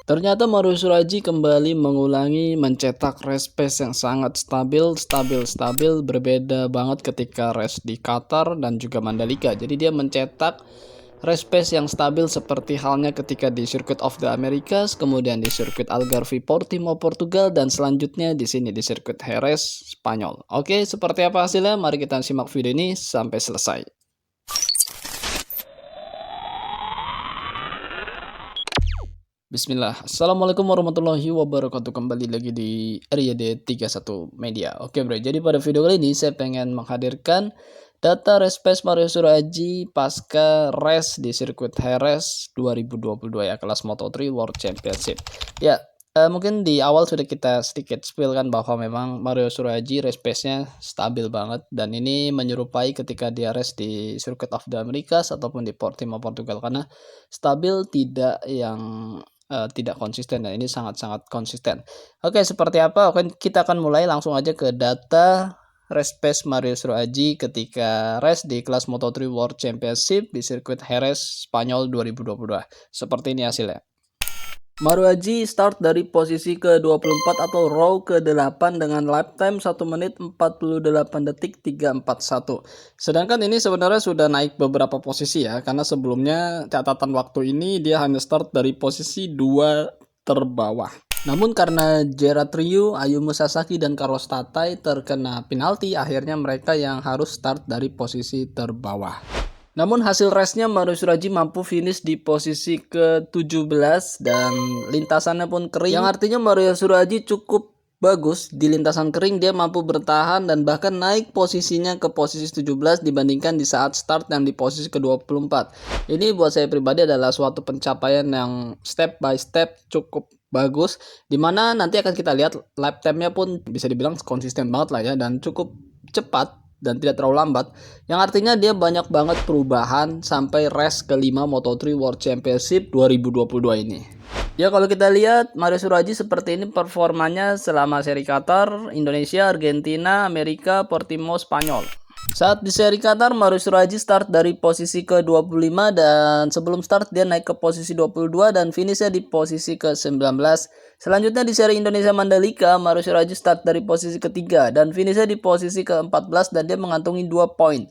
Ternyata Mario Suraji kembali mencetak race pace yang sangat stabil, berbeda banget ketika race di Qatar dan juga Mandalika. Jadi dia mencetak race pace yang stabil seperti halnya ketika di Circuit of the Americas, kemudian di Circuit Algarve Portimao Portugal, dan selanjutnya di sini di Circuit Jerez Spanyol. Oke, seperti apa hasilnya? Mari kita simak video ini sampai selesai. Bismillah. Assalamualaikum warahmatullahi wabarakatuh. Kembali lagi di RYD 31 Media. Oke bro, jadi pada video kali ini saya pengen menghadirkan data race pace Mario Suraji pasca race di sirkuit Jerez 2022 ya, kelas Moto3 World Championship. Ya, mungkin di awal sudah kita sedikit spill kan bahwa memang Mario Suraji race pace-nya stabil banget, dan ini menyerupai ketika dia race di Circuit of the Americas ataupun di Portimao Portugal, karena stabil, tidak konsisten, dan ini sangat-sangat konsisten. Oke, seperti apa? Oke, kita akan mulai langsung aja ke data race pace Mario Suraji ketika race di kelas Moto3 World Championship di sirkuit Jerez Spanyol 2022. Seperti ini hasilnya. Mario Suraji start dari posisi ke-24 atau row ke-8 dengan lap time 1 menit 48 detik 341. Sedangkan ini sebenarnya sudah naik beberapa posisi ya, karena sebelumnya catatan waktu ini dia hanya start dari posisi 2 terbawah. Namun karena Gerard Ryu, Ayumu Sasaki, dan Carlos Tatai terkena penalti, akhirnya mereka yang harus start dari posisi terbawah. Namun hasil race-nya Mario Suraji mampu finish di posisi ke-17 dan lintasannya pun kering, yang artinya Mario Suraji cukup bagus di lintasan kering. Dia mampu bertahan dan bahkan naik posisinya ke posisi 17 dibandingkan di saat start yang di posisi ke-24. Ini buat saya pribadi adalah suatu pencapaian yang step by step cukup bagus, dimana nanti akan kita lihat lap time-nya pun bisa dibilang konsisten banget lah ya, dan cukup cepat dan tidak terlalu lambat, yang artinya dia banyak banget perubahan sampai race kelima Moto3 World Championship 2022 ini. Ya, kalau kita lihat Mario Suraji seperti ini performanya selama seri Qatar, Indonesia, Argentina, Amerika, Portimao, Spanyol. Saat di seri Qatar, Mario Suraji start dari posisi ke-25 dan sebelum start dia naik ke posisi 22 dan finishnya di posisi ke-19. Selanjutnya di seri Indonesia Mandalika, Mario Suraji start dari posisi ketiga dan finishnya di posisi ke-14 dan dia mengantongi 2 poin.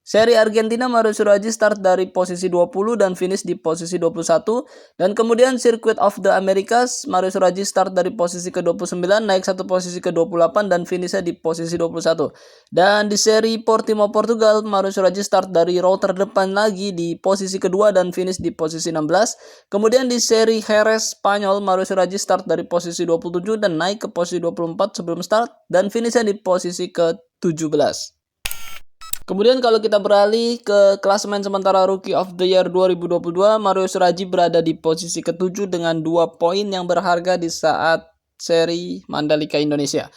Seri Argentina, Mario Suraji start dari posisi 20 dan finish di posisi 21. Dan kemudian Circuit of the Americas, Mario Suraji start dari posisi ke-29, naik 1 posisi ke-28 dan finishnya di posisi 21. Dan di seri Portimao Portugal, Mario Suraji start dari row terdepan lagi di posisi kedua dan finish di posisi 16. Kemudian di seri Jerez Spanyol, Mario Suraji start dari posisi 27 dan naik ke posisi 24 sebelum start dan finishnya di posisi ke-17. Kemudian kalau kita beralih ke klasemen sementara Rookie of the Year 2022, Mario Suraji berada di posisi ke-7 dengan 2 poin yang berharga di saat seri Mandalika Indonesia.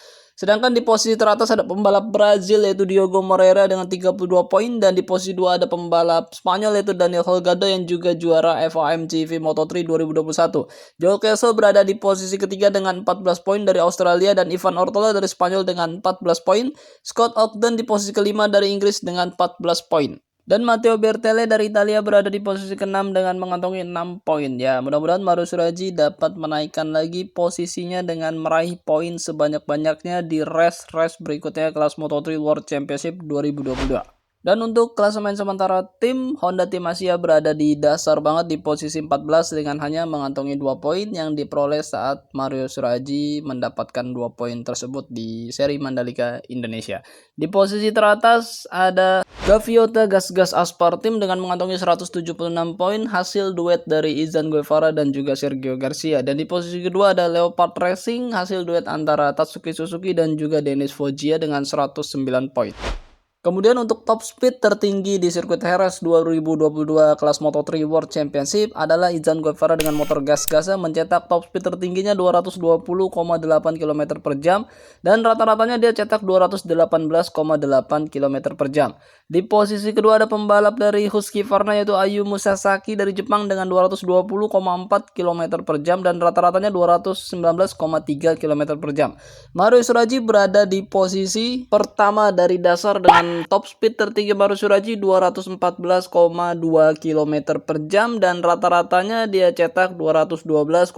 Sedangkan di posisi teratas ada pembalap Brazil yaitu Diogo Moreira dengan 32 poin, dan di posisi 2 ada pembalap Spanyol yaitu Daniel Holgado yang juga juara FOM CV Moto3 2021. Joao Kelso berada di posisi ketiga dengan 14 poin dari Australia, dan Ivan Ortola dari Spanyol dengan 14 poin. Scott Ogden di posisi kelima dari Inggris dengan 14 poin. Dan Matteo Bertele dari Italia berada di posisi ke-6 dengan mengantongi 6 poin. Ya, mudah-mudahan Mario Suraji dapat menaikkan lagi posisinya dengan meraih poin sebanyak-banyaknya di race-race berikutnya kelas Moto3 World Championship 2022. Dan untuk klasemen sementara tim, Honda Tim Asia berada di dasar banget di posisi 14 dengan hanya mengantongi 2 poin yang diperoleh saat Mario Suraji mendapatkan 2 poin tersebut di seri Mandalika Indonesia. Di posisi teratas ada Gaviota Gas Aspar Team dengan mengantongi 176 poin, hasil duet dari Izan Guevara dan juga Sergio Garcia. Dan di posisi kedua ada Leopard Racing, hasil duet antara Tatsuki Suzuki dan juga Dennis Foggia dengan 109 poin. Kemudian untuk top speed tertinggi di sirkuit Jerez 2022 kelas Moto3 World Championship adalah Izan Guevara dengan motor gas-gasnya mencetak top speed tertingginya 220,8 km per jam dan rata-ratanya dia cetak 218,8 km per jam. Di posisi kedua ada pembalap dari Husqvarna yaitu Ayumu Sasaki dari Jepang dengan 220,4 km per jam dan rata-ratanya 219,3 km per jam. Mario Suraji berada di posisi pertama dari dasar dengan Dan top speed tertinggi Mario Suraji 214,2 km per jam dan rata-ratanya dia cetak 212,6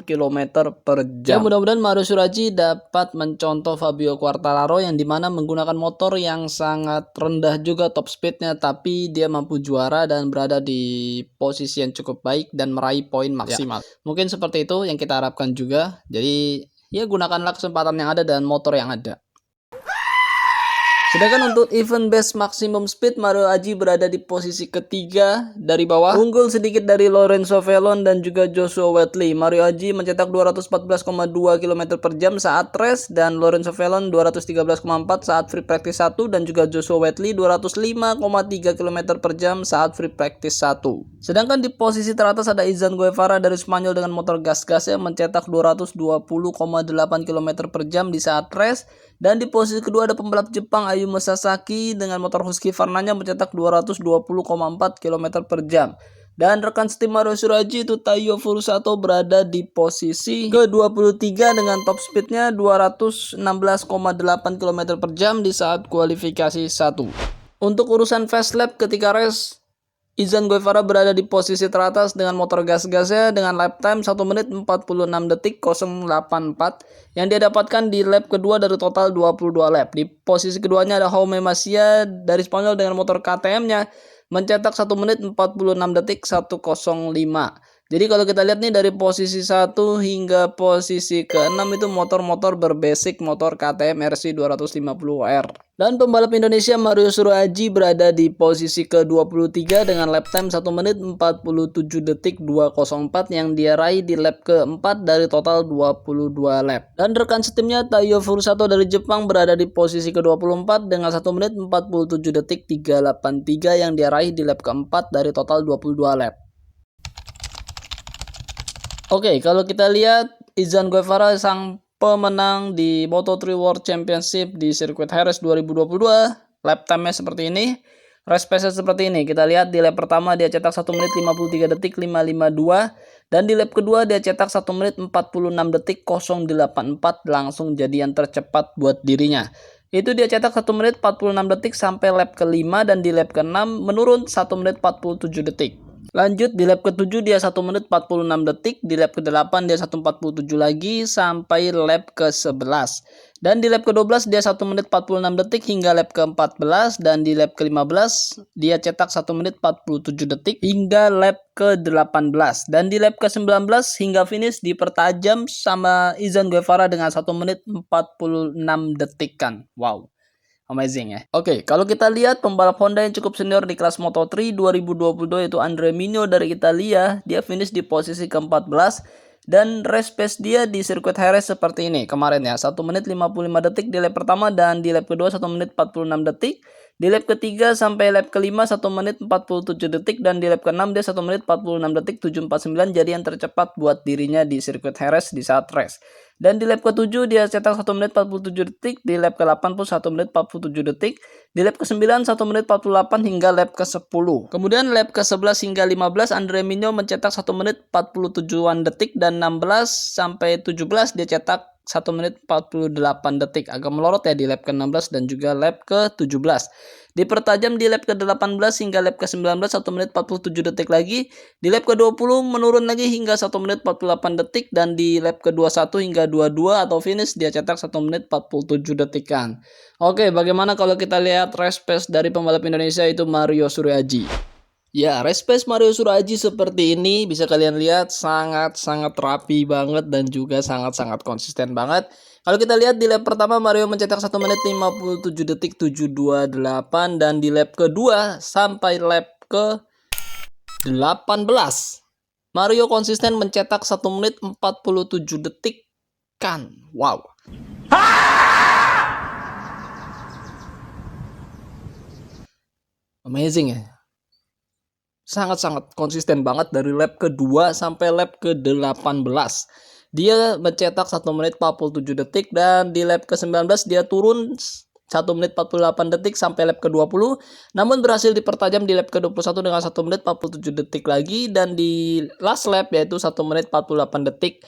km per jam. Ya, mudah-mudahan Mario Suraji dapat mencontoh Fabio Quartararo yang dimana menggunakan motor yang sangat rendah juga top speednya, tapi dia mampu juara dan berada di posisi yang cukup baik dan meraih poin maksimal. Ya, mungkin seperti itu yang kita harapkan juga. Jadi ya gunakanlah kesempatan yang ada dan motor yang ada. Sedangkan untuk event best maximum speed, Mario Aji berada di posisi ketiga dari bawah, unggul sedikit dari Lorenzo Velon dan juga Joshua Wheatley. Mario Aji mencetak 214,2 km per jam saat race dan Lorenzo Velon 213,4 saat free practice 1 dan juga Joshua Wheatley 205,3 km per jam saat free practice 1. Sedangkan di posisi teratas ada Izan Guevara dari Spanyol dengan motor gas-gas yang mencetak 220,8 km per jam di saat race. Dan di posisi kedua ada pembalap Jepang Ayumu Sasaki dengan motor Husqvarna mencetak 220,4 km per jam. Dan rekan setim Mario Suraji itu Taiyo Furusato berada di posisi ke-23 dengan top speednya 216,8 km per jam di saat kualifikasi 1. Untuk urusan fast lap ketika race, Izan Guevara berada di posisi teratas dengan motor gas-gasnya dengan lap time 1 menit 46 detik 084 yang dia dapatkan di lap kedua dari total 22 lap. Di posisi keduanya ada Jaume Masia dari Spanyol dengan motor KTM-nya mencetak 1 menit 46 detik 105. Jadi kalau kita lihat nih dari posisi 1 hingga posisi ke-6 itu motor-motor berbasic motor KTM RC 250R. Dan pembalap Indonesia Mario Suraji berada di posisi ke-23 dengan lap time 1 menit 47 detik 204 yang dia raih di lap ke-4 dari total 22 lap. Dan rekan setimnya Taiyo Furusato dari Jepang berada di posisi ke-24 dengan 1 menit 47 detik 383 yang dia raih di lap ke-4 dari total 22 lap. Oke, kalau kita lihat Izan Guevara sang pemenang di Moto3 World Championship di sirkuit Jerez 2022, lap time-nya seperti ini, race pace-nya seperti ini. Kita lihat di lap pertama dia cetak 1 menit 53 detik 552 dan di lap kedua dia cetak 1 menit 46 detik 084 langsung jadi yang tercepat buat dirinya. Itu dia cetak 1 menit 46 detik sampai lap ke-5 dan di lap ke-6 menurun 1 menit 47 detik. Lanjut di lap ke-7 dia 1 menit 46 detik, di lap ke-8 dia 1:47 lagi sampai lap ke-11. Dan di lap ke-12 dia 1 menit 46 detik hingga lap ke-14 dan di lap ke-15 dia cetak 1 menit 47 detik hingga lap ke-18. Dan di lap ke-19 hingga finish dipertajam sama Izan Guevara dengan 1 menit 46 detik kan. Wow. Amazing ya. Oke, kalau kita lihat pembalap Honda yang cukup senior di kelas Moto3 2022 yaitu Andre Migno dari Italia, dia finish di posisi ke-14 dan race pace dia di sirkuit Jerez seperti ini kemarin ya, 1 menit 55 detik di lap pertama dan di lap kedua 1 menit 46 detik. Di lap ketiga sampai lap kelima 1 menit 47 detik dan di lap ke-6 dia 1 menit 46 detik 749 jadi yang tercepat buat dirinya di sirkuit Jerez di saat race. Dan di lap ke-7 dia cetak 1 menit 47 detik, di lap ke-8 pun 1 menit 47 detik, di lap ke-9 1 menit 48 hingga lap ke-10. Kemudian lap ke-11 hingga 15 Andre Migno mencetak 1 menit 47-an detik dan 16 sampai 17 dia cetak 1 menit 48 detik. Agak melorot ya di lap ke-16 dan juga lap ke-17. Dipertajam di lap ke-18 hingga lap ke-19 1 menit 47 detik lagi. Di lap ke-20 menurun lagi hingga 1 menit 48 detik dan di lap ke-21 hingga 22 atau finish dia cetak 1 menit 47 detikan. Oke, bagaimana kalau kita lihat race pace dari pembalap Indonesia itu Mario Suraji? Ya, race pace Mario Suraji seperti ini bisa kalian lihat sangat-sangat rapi banget dan juga sangat-sangat konsisten banget. Kalau kita lihat di lap pertama Mario mencetak 1 menit 57 detik 728 dan di lap kedua sampai lap ke-18 Mario konsisten mencetak 1 menit 47 detik kan. Wow. Amazing ya. Sangat-sangat konsisten banget dari lap kedua sampai lap ke-18. Dia mencetak 1 menit 47 detik dan di lap ke-19 dia turun 1 menit 48 detik sampai lap ke-20. Namun berhasil dipertajam di lap ke-21 dengan 1 menit 47 detik lagi dan di last lap yaitu 1 menit 48 detik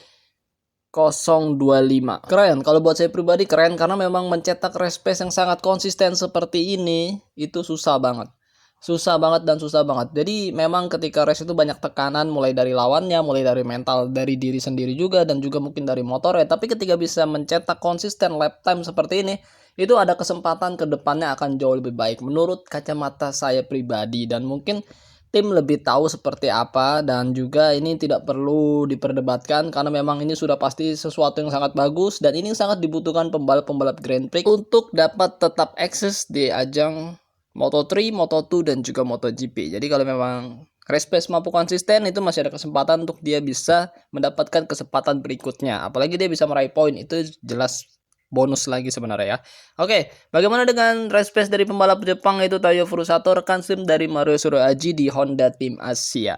0.025. Keren, kalau buat saya pribadi keren karena memang mencetak race pace yang sangat konsisten seperti ini itu susah banget. Susah banget dan susah banget. Jadi memang ketika race itu banyak tekanan mulai dari lawannya, mulai dari mental dari diri sendiri juga dan juga mungkin dari motornya. Tapi ketika bisa mencetak konsisten lap time seperti ini, itu ada kesempatan ke depannya akan jauh lebih baik menurut kacamata saya pribadi, dan mungkin tim lebih tahu seperti apa, dan juga ini tidak perlu diperdebatkan karena memang ini sudah pasti sesuatu yang sangat bagus dan ini sangat dibutuhkan pembalap-pembalap Grand Prix untuk dapat tetap eksis di ajang Moto3, Moto2 dan juga MotoGP. Jadi kalau memang race pace mampu konsisten, itu masih ada kesempatan untuk dia bisa mendapatkan kesempatan berikutnya. Apalagi dia bisa meraih poin, itu jelas bonus lagi sebenarnya ya. Oke, bagaimana dengan race pace dari pembalap Jepang yaitu Taiyo Furusato, rekan sim dari Mario Suroaji di Honda Tim Asia?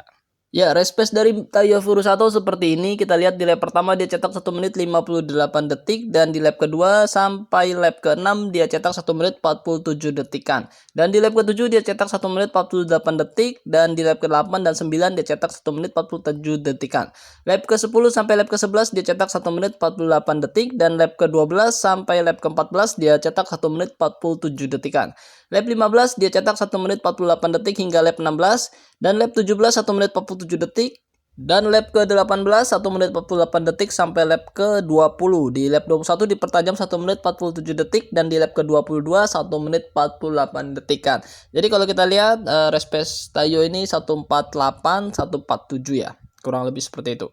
Ya, race pace dari Taiyo Furusato seperti ini. Kita lihat di lap pertama dia cetak 1 menit 58 detik, dan di lap kedua sampai lap ke-6 dia cetak 1 menit 47 detikan. Dan di lap ke-7 dia cetak 1 menit 48 detik, dan di lap ke-8 dan 9 dia cetak 1 menit 47 detikan. Lap ke-10 sampai lap ke-11 dia cetak 1 menit 48 detik, dan lap ke-12 sampai lap ke-14 dia cetak 1 menit 47 detikan. Lap 15 dia cetak 1 menit 48 detik hingga lap 16, dan lap 17 1 menit 47 detik, dan lap ke-18 1 menit 48 detik sampai lap ke-20. Di lap 21 dipertajam 1 menit 47 detik, dan di lap ke-22 1 menit 48 detikan. Jadi kalau kita lihat race pace Taiyo ini 148 147 ya. Kurang lebih seperti itu.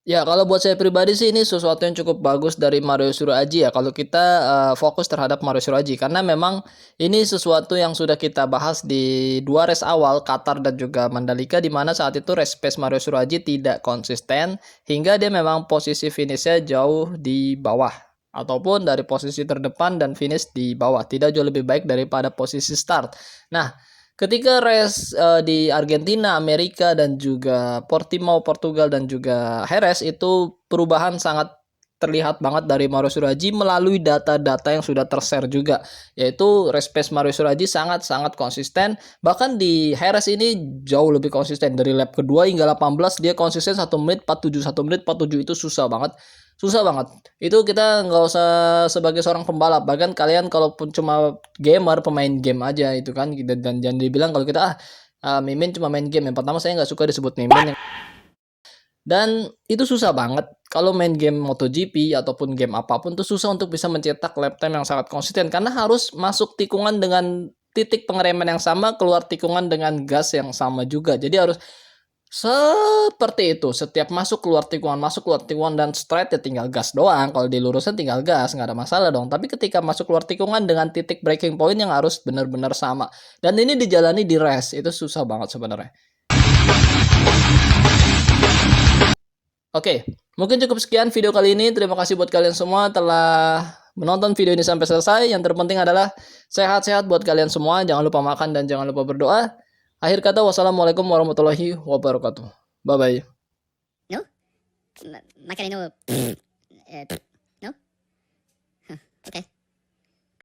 Ya, kalau buat saya pribadi sih ini sesuatu yang cukup bagus dari Mario Suroaji ya. Kalau kita fokus terhadap Mario Suroaji, karena memang ini sesuatu yang sudah kita bahas di 2 race awal, Qatar dan juga Mandalika, di mana saat itu race pace Mario Suroaji tidak konsisten hingga dia memang posisi finishnya jauh di bawah, ataupun dari posisi terdepan dan finish di bawah, tidak jauh lebih baik daripada posisi start. Nah, ketika race di Argentina, Amerika, dan juga Portimao, Portugal, dan juga Jerez, itu perubahan sangat terlihat banget dari Mario Suroaji melalui data-data yang sudah tershare juga, yaitu race pace Mario Suroaji sangat-sangat konsisten. Bahkan di Jerez ini jauh lebih konsisten, dari lap kedua hingga 18 dia konsisten 1 menit 47, 1 menit 47, itu susah banget. Susah banget. Itu kita nggak usah sebagai seorang pembalap, bahkan kalian kalaupun cuma gamer, pemain game aja itu kan, dan jangan dibilang kalau kita Mimin cuma main game. Yang pertama saya nggak suka disebut Mimin, dan itu susah banget kalau main game MotoGP ataupun game apapun tuh susah untuk bisa mencetak lap time yang sangat konsisten, karena harus masuk tikungan dengan titik pengereman yang sama, keluar tikungan dengan gas yang sama juga. Jadi harus seperti itu, setiap masuk keluar tikungan dan straight ya tinggal gas doang. Kalau di lurusan tinggal gas, nggak ada masalah dong. Tapi ketika masuk keluar tikungan dengan titik breaking point yang harus benar-benar sama, dan ini dijalani di race, itu susah banget sebenarnya. Oke, mungkin cukup sekian video kali ini. Terima kasih buat kalian semua telah menonton video ini sampai selesai. Yang terpenting adalah sehat-sehat buat kalian semua. Jangan lupa makan dan jangan lupa berdoa. Akhir kata, wassalamualaikum warahmatullahi wabarakatuh. Bye-bye. No? Macareno. No? Huh. Okay.